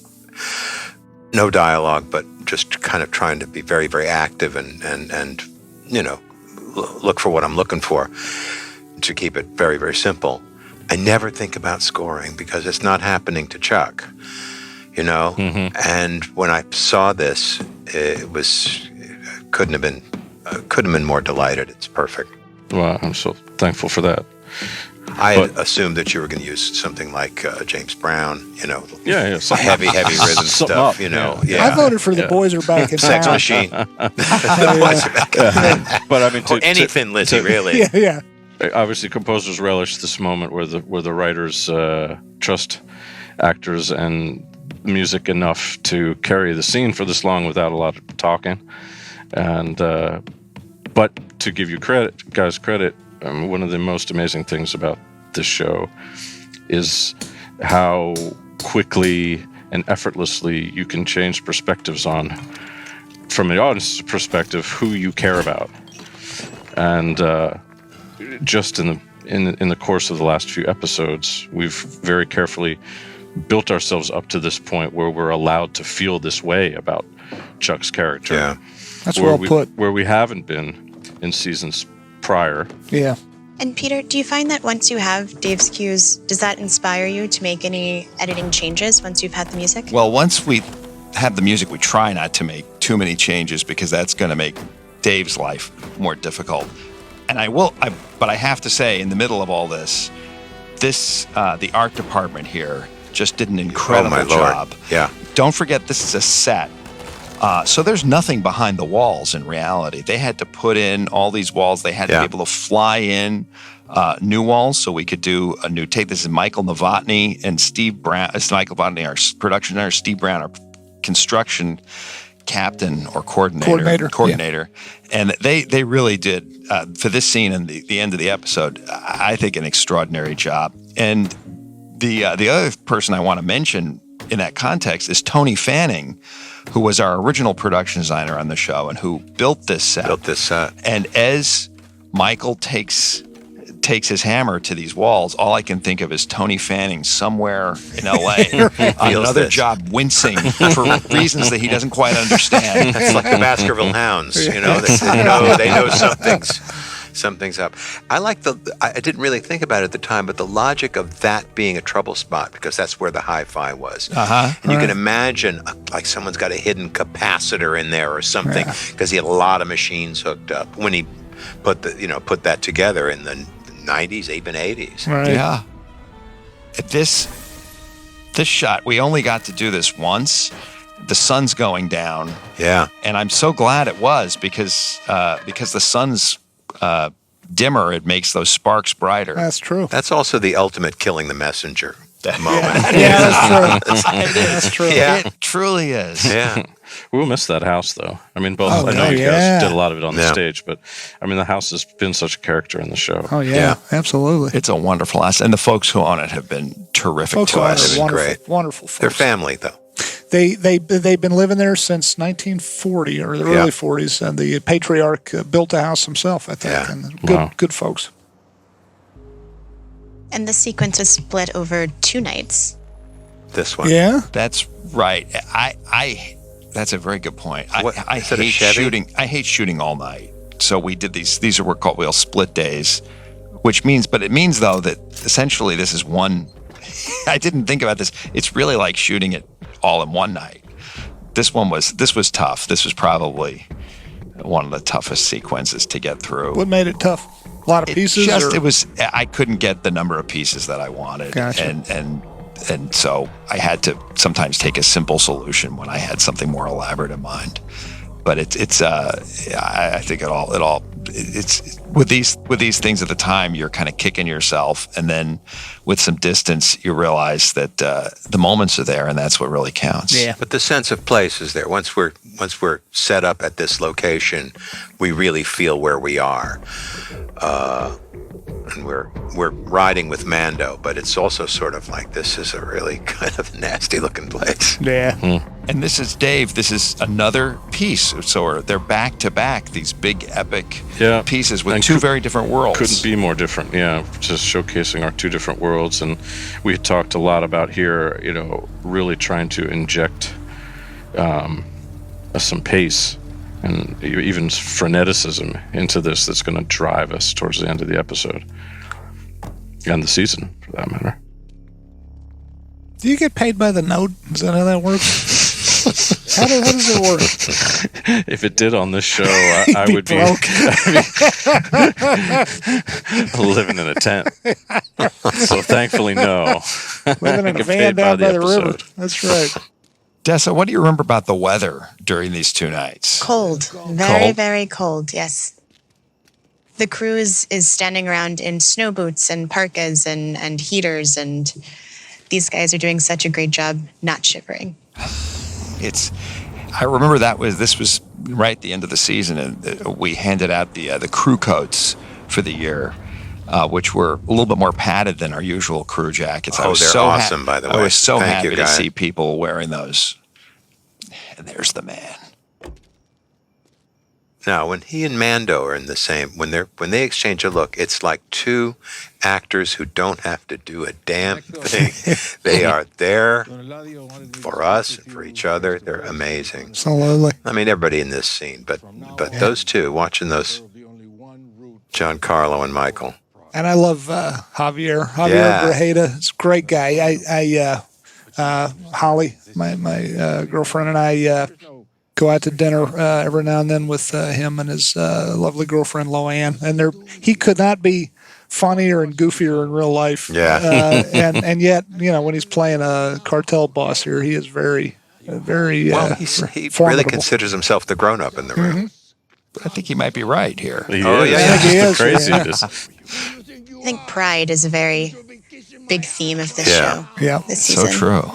no dialogue, but just kind of trying to be very, very active and look for what I'm looking for, to keep it very, very simple. I never think about scoring because it's not happening to Chuck, Mm-hmm. And when I saw this, couldn't have been more delighted. It's perfect. Well, I'm so thankful for that. I had assumed that you were going to use something like James Brown, Yeah, heavy rhythm stuff, Yeah. I voted for The Boys Are Back in Sex Town. Machine. But I mean, Anything, Lizzie, really. Yeah. Obviously, composers relish this moment where the writers trust actors and music enough to carry the scene for this long without a lot of talking. And but to give you credit, one of the most amazing things about this show is how quickly and effortlessly you can change perspectives on, from the audience's perspective, who you care about. And just in the course of the last few episodes, we've very carefully built ourselves up to this point where we're allowed to feel this way about Chuck's character. Yeah, that's well put. Where we haven't been in seasons prior. Yeah. And Peter, do you find that once you have Dave's cues, does that inspire you to make any editing changes once you've had the music? Well, once we have the music, we try not to make too many changes because that's going to make Dave's life more difficult. And but I have to say, in the middle of all this, the art department here just did an incredible job. Yeah. Don't forget, this is a set. So there's nothing behind the walls in reality. They had to put in all these walls. They had to be able to fly in new walls so we could do a new take. This is Michael Novotny and Steve Brown. It's Michael Novotny, our production designer, Steve Brown, our construction captain or coordinator. Yeah. And they really did, for this scene and the end of the episode, I think an extraordinary job. And the other person I want to mention in that context is Tony Fanning, who was our original production designer on the show and who built this set. And as Michael takes his hammer to these walls, all I can think of is Tony Fanning somewhere in L.A. on another job wincing for reasons that he doesn't quite understand. It's like the Baskerville Hounds, they know something's up. I didn't really think about it at the time, but the logic of that being a trouble spot, because that's where the hi-fi was. And you can imagine like someone's got a hidden capacitor in there or something because he had a lot of machines hooked up when he put that together in the 90s, even 80s. Right. Yeah. This shot, we only got to do this once. The sun's going down. Yeah. And I'm so glad it was because the sun's dimmer, it makes those sparks brighter. That's true. That's also the ultimate killing the messenger moment. Yeah, that's true. That's true. Yeah. It truly is. Yeah. We'll miss that house, though. I mean, I know you guys did a lot of it on the stage, but I mean, the house has been such a character in the show. Oh, yeah. Absolutely. It's a wonderful house. And the folks who own it have been terrific to us. Wonderful folks. They're family, though. They've been living there since 1940 or the early 40s, and the patriarch built the house himself, I think. Yeah. And good folks. And the sequence was split over 2 nights. This one. Yeah? That's right. That's a very good point. I hate shooting all night. So we did these are what we'll split days, it means though that essentially this is one. I didn't think about this. It's really like shooting it all in one night. This was tough. This was probably one of the toughest sequences to get through. What made it tough? A lot of pieces? I couldn't get the number of pieces that I wanted. Gotcha. And so I had to sometimes take a simple solution when I had something more elaborate in mind. But I think it all it's with these things at the time, you're kind of kicking yourself, and then with some distance, you realize that the moments are there, and that's what really counts. Yeah. But the sense of place is there. Once we're set up at this location, we really feel where we are, and we're riding with Mando. But it's also sort of like this is a really kind of nasty looking place. Yeah. And this is Dave. This is another piece. So they're back to back, these big epic pieces with And two very different worlds. Couldn't be more different. Yeah, just showcasing our two different worlds. And we talked a lot about here, really trying to inject some pace and even freneticism into this that's going to drive us towards the end of the episode and the season, for that matter. Do you get paid by the note? Is that how that works? How does it work? If it did on this show, I would be living in a tent. So thankfully, no. Living in a Get van paid down by the river. episode. That's right. Desa, what do you remember about the weather during these two nights? Cold. Very, Cold? very cold, yes. The crew is standing around in snow boots and parkas and heaters, and these guys are doing such a great job not shivering. I remember this was right at the end of the season, and we handed out the crew coats for the year, which were a little bit more padded than our usual crew jackets. Oh, they're awesome, by the way. I was so Thank happy you, to guys. see people wearing those. And there's the man. Now, when he and Mando are in the same, when they exchange a look, it's like two actors who don't have to do a damn thing. They are there for us and for each other. They're amazing. Absolutely. I mean, everybody in this scene, but those two, watching those, Giancarlo and Michael. And I love Javier. Javier Yeah. Grajeda. It's a great guy. Holly, my girlfriend, and I go out to dinner every now and then with him and his lovely girlfriend Loanne. And he could not be funnier and goofier in real life. Yeah. And yet, when he's playing a cartel boss here, he is very Well, he really formidable. considers himself the grown-up in the room. I think he might be right here. He Oh, is. yeah, I think he Just the is, yeah. craziness. I think pride is a very big theme of this Yeah. show. Yeah. This So season. true.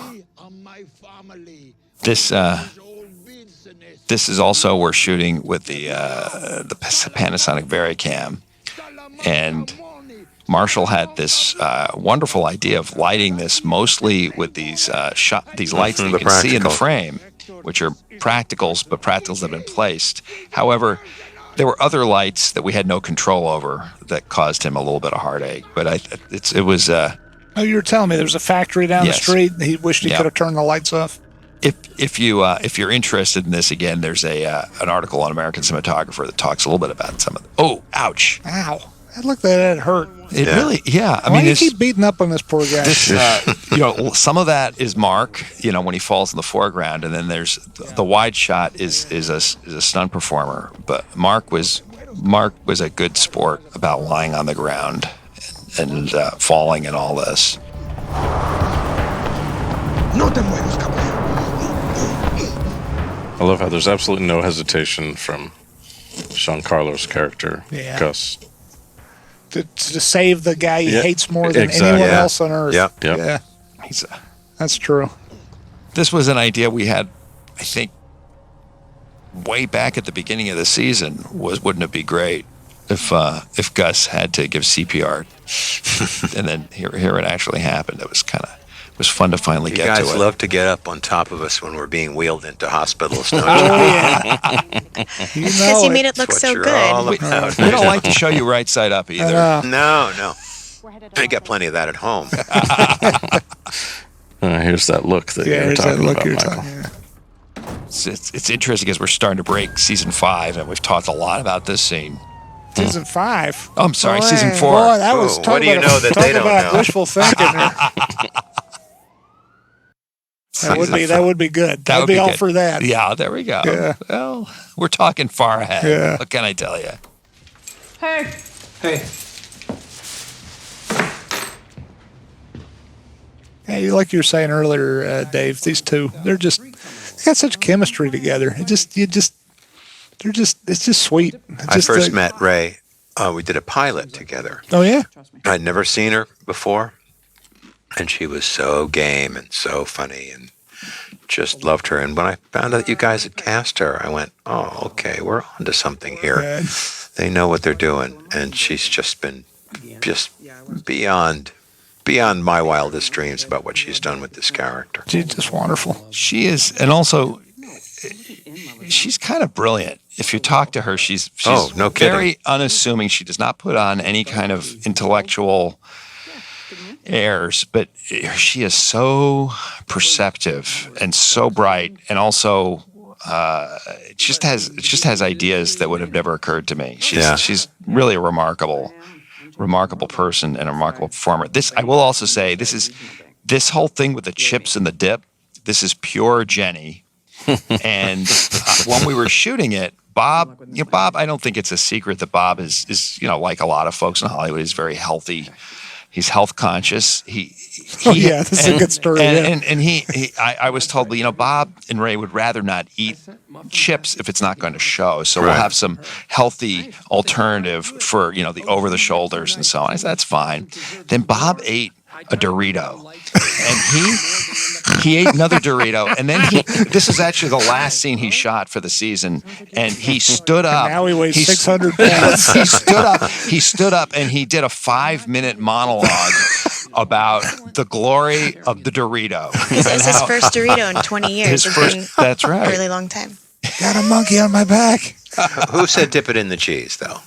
This is also, we're shooting with the Panasonic Varicam, and Marshall had this wonderful idea of lighting this mostly with these lights that you The can see in the practical. frame, which are practicals, but practicals that have been placed. However, there were other lights that we had no control over that caused him a little bit of heartache. But it was. Oh, you were telling me there's a factory down Yes. the street. And he wished he Yeah. could have turned the lights off. If you're interested in this again, there's an article on American Cinematographer that talks a little bit about some of the. Oh, ouch! Ow! Look, that hurt. It Yeah. really, yeah. I Why mean, do you it's, keep beating up on this poor guy? some of that is Mark, when he falls in the foreground, and then there's the wide shot is a stunt performer. But Mark was a good sport about lying on the ground and falling and all this. I love how there's absolutely no hesitation from Giancarlo's character, Yeah. Gus. to save the guy he Yeah, hates more than exactly. anyone Yeah. else on earth. Yep. Yep. Yeah, He's that's true. this was an idea we had, I think, way back at the beginning of the season. Wouldn't it be great if Gus had to give CPR, and then here it actually happened. It was fun to finally You get guys to it. love to get up on top of us when we're being wheeled into hospitals, don't Oh you? yeah, you Because know you it. made it look That's so what you're all good. about. We don't like to show you right side up either. No. I got plenty of that at home. Here's that look that you were Here's that talking look about, you're Michael. talking. Yeah. It's interesting because we're starting to break season 5, and we've talked a lot about this scene. Season 5. Oh, I'm sorry, Boy, season 4. Boy, that was Oh, talk what do you about- know that talk they don't about know? wishful thinking. There. That would be good. That would be all good. for that. Yeah, there we go. Yeah. Well, we're talking far ahead. Yeah. What can I tell you? Hey, Hey, Yeah, like you were saying earlier, Dave, these two, they got such chemistry together. it's just sweet. It's I just first met Ray. We did a pilot together. Oh yeah. I'd never seen her before, and she was so game and so funny, and just loved her. And when I found out you guys had cast her, I went, "Oh, okay, we're onto something here. Yeah. They know what they're doing." And she's just been just beyond my wildest dreams about what she's done with this character. She's just wonderful. She is, and also she's kind of brilliant. If you talk to her, she's no kidding. very unassuming. She does not put on any kind of intellectual airs, but she is so perceptive and so bright, and also just has ideas that would have never occurred to me. She's really a remarkable person and a remarkable performer. I will also say, this whole thing with the chips and the dip. This is pure Jenny. And when we were shooting it, Bob, I don't think it's a secret that Bob is like a lot of folks in Hollywood, he's very healthy. He's health conscious. This is a good story. I was told, Bob and Ray would rather not eat chips if it's not going to show. So we'll have some healthy alternative for, the over the shoulders and so on. I said, that's fine. Then Bob ate a Dorito, and he ate another Dorito, and then this is actually the last scene he shot for the season, and he stood up. And now he weighs 600 pounds. He stood up and he did a 5-minute monologue about the glory of the Dorito. It's his first Dorito in 20 years. That's right. A really long time. Got a monkey on my back. Who said dip it in the cheese, though?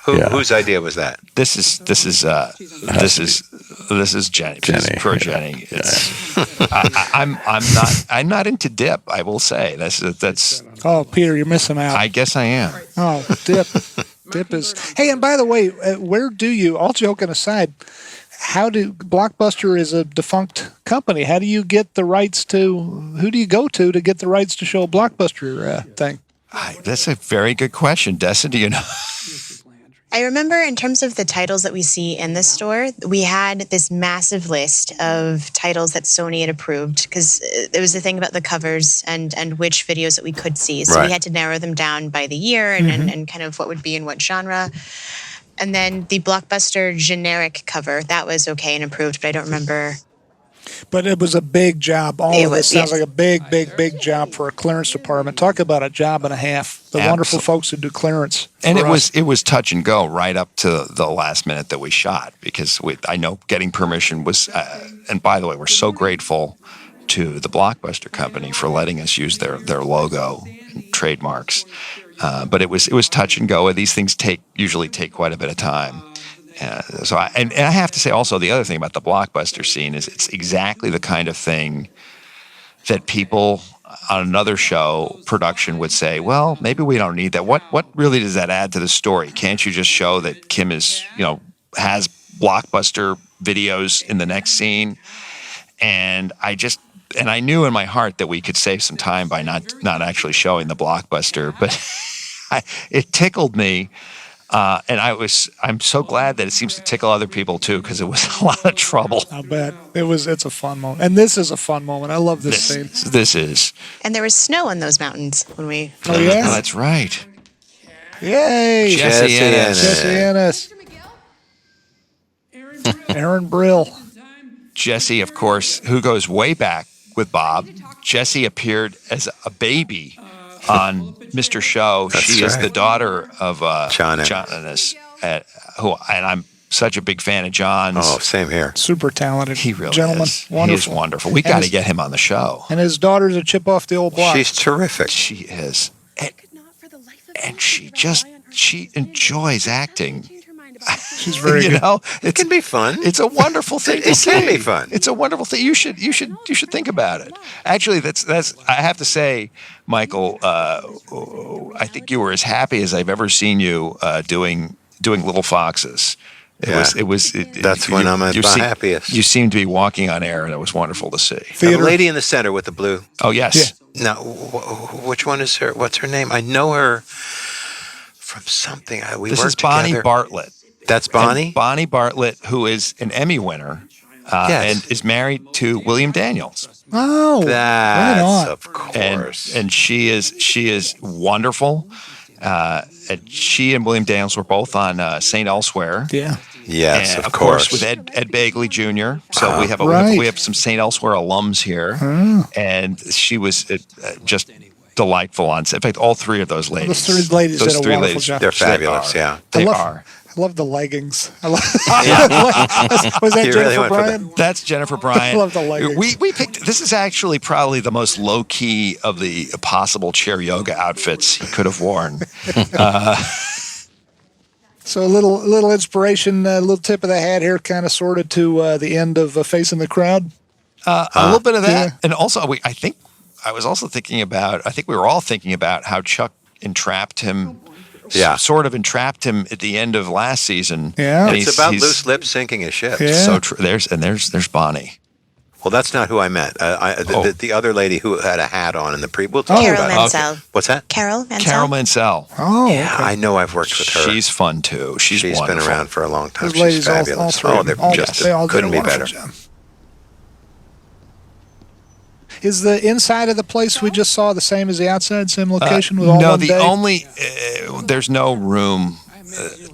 Whose idea was that? This is Jenny. For Jenny. I'm not into dip. I will say that's. Oh, Peter, you're missing out. I guess I am. Oh, dip is. Hey, and by the way, where do you? All joking aside, Blockbuster is a defunct company. How do you get the rights to? Who do you go to get the rights to show a Blockbuster thing? That's a very good question, Desa. Do you know? I remember in terms of the titles that we see in the store, we had this massive list of titles that Sony had approved, because there was the thing about the covers and which videos that we could see. So we had to narrow them down by the year and kind of what would be in what genre. And then the Blockbuster generic cover, that was okay and approved, but I don't remember. But it was a big job. All of this sounds like a big job for a clearance department. Talk about a job and a half. The wonderful folks who do clearance. And it was touch and go right up to the last minute that we shot, because I know getting permission was. And by the way, we're so grateful to the Blockbuster company for letting us use their logo and trademarks. But it was touch and go. And these things usually take quite a bit of time. So I have to say also, the other thing about the Blockbuster scene is it's exactly the kind of thing that people on another show production would say, well, maybe we don't need that. What really does that add to the story? Can't you just show that Kim has Blockbuster videos in the next scene? And I knew in my heart that we could save some time by not actually showing the Blockbuster, but it tickled me. And I'm so glad that it seems to tickle other people too, because it was a lot of trouble. I bet it's a fun moment, and this is a fun moment. I love this scene. This is. And there was snow on those mountains when we. Oh yeah, that's right. Yay, Jesse Ennis. Aaron Brill. Jesse, of course, who goes way back with Bob. Jesse appeared as a baby on Mr. Show. She is the daughter of John Ennis, and I'm such a big fan of John's. Oh, same here. Super talented. He really gentleman. is. Wonderful. He is wonderful. We got to get him on the show. And his daughter's a chip off the old block. She's terrific. She is, and she enjoys acting. She's very good. It can be fun. It's a wonderful thing to see. It can be fun. It's a wonderful thing. You should think about it. Actually, that's. I have to say, Michael, I think you were as happy as I've ever seen you doing Little Foxes. That's when I'm at my happiest. You seem to be walking on air, and it was wonderful to see. The lady in the center with the blue. Oh yes. Yeah. Now, which one is her? What's her name? I know her from something. This is Bonnie together. Bartlett. That's Bonnie? And Bonnie Bartlett, who is an Emmy winner and is married to William Daniels. Oh, that's of course. And she is wonderful. And she and William Daniels were both on St. Elsewhere. Yeah. Yes, And of course. with Ed Bagley Jr. So we have Right. we have some St. Elsewhere alums here, and she was just delightful on set. In fact, all three of those ladies. Those three ladies did a wonderful job. They're fabulous, yeah. They are. I love the leggings. Was that You Jennifer really went for Bryan? That's Jennifer Bryan. I love the leggings. We picked. This is actually probably the most low key of the possible chair yoga outfits he could have worn. So a little inspiration, a little tip of the hat here, kind of sorted to the end of Facing the Crowd. A little bit of that, Yeah. and also I think we were all thinking about how Chuck entrapped him. Yeah. Sort of entrapped him at the end of last season. Yeah. And It's about loose lips sinking a ship. Yeah. So true. There's Bonnie. Well, that's not who I meant. The other lady who had a hat on in the we'll talk Carol about it. Mansell. What's that? Carol Mansell. Carol Mansell. Oh, Yeah, I know I've worked with her. She's fun too. She's been wonderful. around for a long time. those She's ladies, all fabulous. three. Oh, they're they all did couldn't a be wonderful better. job. Is the inside of the place we just saw the same as the outside, same location with all No, one the day? only there's no room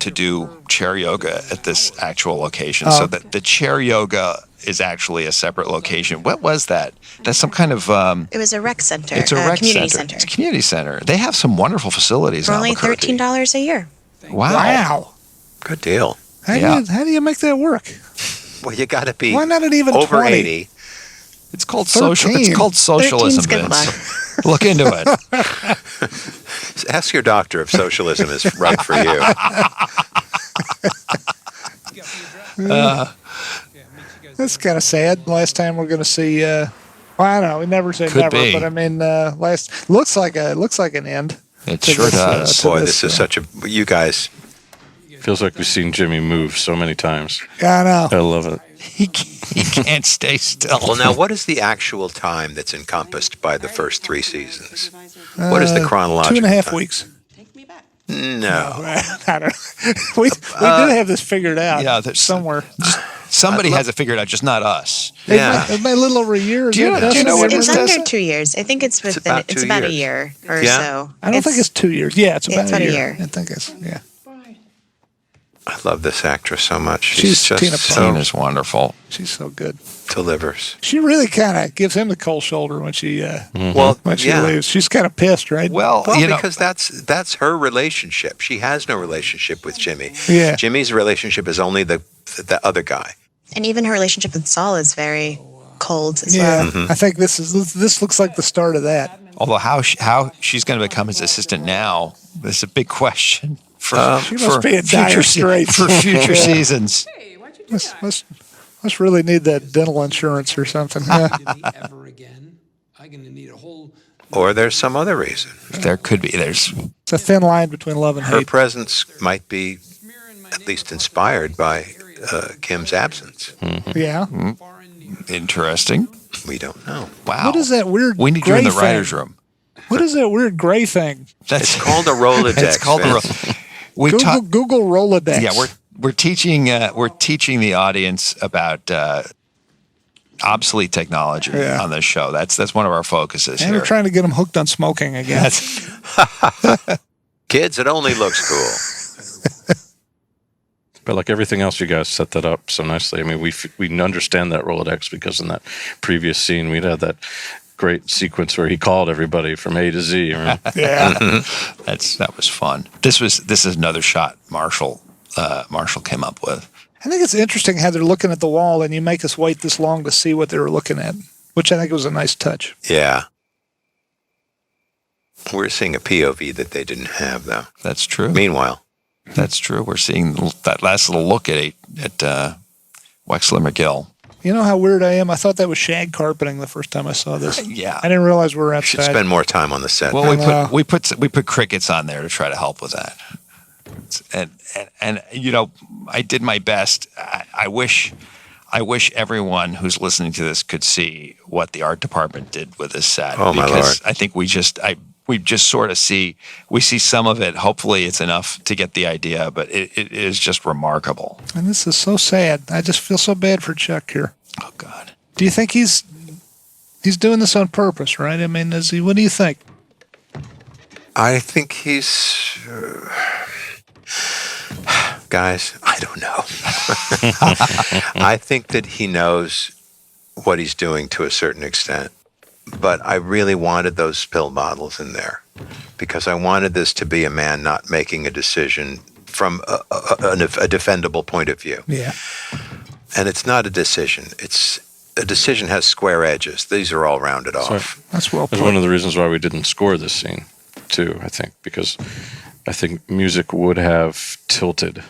to do chair yoga at this actual location. So that the chair yoga is actually a separate location. What was that? That's some kind of It was a rec center. it's a rec community center. It's a community center. They have some wonderful facilities. For in only Albuquerque. $13 a year. Wow. Good deal. Yeah. How do you make that work? Well, you got to be Why not even over 20? 80. It's called 13. It's called socialism. 13's good Vince. Look into it. Ask your doctor if socialism is right for you. That's kind of sad. Last time we're going to see. Well, I don't know. We never say Could never, be. but I mean, looks like an end. It to sure this, does. to Boy, this is such a. You guys, Feels like we've seen Jimmy move so many times. I know. I love it. He can't stay still. well, now, what is the actual time that's encompassed by the first 3 seasons? What is the chronological 2.5 time? weeks. No. I don't know. We did have this figured out. yeah, there's somewhere. Somebody has it figured out, just not us. Yeah. It's been a little over a year. Do you know what It's it is, under Desa? 2 years. I think it's within. about It's 2 about a years. year or Yeah? so. I don't think it's 2 years. Yeah, it's about, about a a year. year. I think it's I love this actress so much. She's just Tina so Tina's wonderful. She's so good. delivers. She really kind of gives him the cold shoulder when she Well, when she yeah. leaves. She's kind of pissed, right? Well, Well, you know, because that's her relationship. She has no relationship with Jimmy. Yeah. Jimmy's relationship is only the other guy. And even her relationship with Saul is very cold as yeah. well. I think this looks like the start of that. although how she's going to become his assistant now is a big question for She must be in dire straits. for future seasons. Must really need that dental insurance or something. Yeah. Ever again? I'm gonna need a whole. Or there's some other reason. There could be. There's It's a thin line between love and Her hate. presence might be at least inspired by Kim's absence. Yeah. interesting. We don't know. Wow. What is that weird We need you gray in the thing? writer's room. What is that weird gray thing? It's called a Rolodex. It's called the. Vince. We ta- Google Rolodex. Yeah, we're teaching the audience about obsolete technology Yeah. on this show. That's one of our focuses And here. we're trying to get them hooked on smoking again. That's- Kids, it only looks cool. But like everything else, you guys set that up so nicely. I mean, we understand that Rolodex because in that previous scene, we'd had that great sequence where he called everybody from A to Z. Right? Yeah. that was fun. This is another shot Marshall came up with. I think it's interesting how they're looking at the wall and you make us wait this long to see what they were looking at, which I think was a nice touch. Yeah. We're seeing a POV that they didn't have, though. That's true. Meanwhile, That's true. We're seeing that last little look at Wexler McGill. You know how weird I am? I thought that was shag carpeting the first time I saw this. Yeah. I didn't realize we were should outside. spend more time on the set. Well, Wow. we put crickets on there to try to help with that. And you know, I did my best. I wish everyone who's listening to this could see what the art department did with this set. Oh, my because Lord. I think we just sort of see some of it. Hopefully, it's enough to get the idea, but it is just remarkable. And this is so sad. I just feel so bad for Chuck here. Oh God. Do you think he's doing this on purpose, right? I mean, what do you think? I think he's Guys, I don't know. I think that he knows what he's doing to a certain extent, but I really wanted those pill bottles in there because I wanted this to be a man not making a decision from a defendable point of view. Yeah. And it's not a decision. A decision has square edges. These are all rounded off. That's well put. That's one of the reasons why we didn't score this scene, too, I think, because I think music would have tilted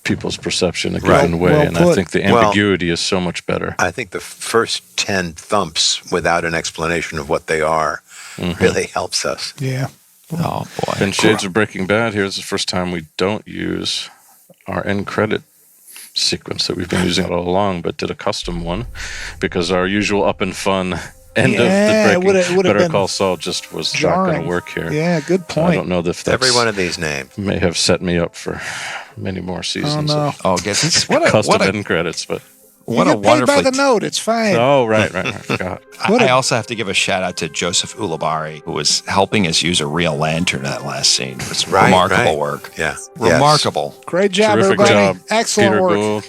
people's perception a given way, well and put. I think the ambiguity is so much better. I think the first 10 thumps without an explanation of what they are really helps us. Yeah. Oh boy. In Shades of Breaking Bad, here's the first time we don't use our end credit sequence that we've been using all along, but did a custom one because our usual up and fun end of the Breaking Better Call Saul just was not going to work here. Yeah, good point. I don't know if that's Every one of these names may have set me up for many more seasons. Oh, no. Oh, guess it's what a custom end credits, but what you a get paid wonderfully. by the note. It's fine. oh, right, forgot. I also have to give a shout out to Joseph Ulibarri, who was helping us use a real lantern in that last scene. It's remarkable work. Yeah. Remarkable. Great job, Terrific everybody. job, Excellent Peter work. Gould.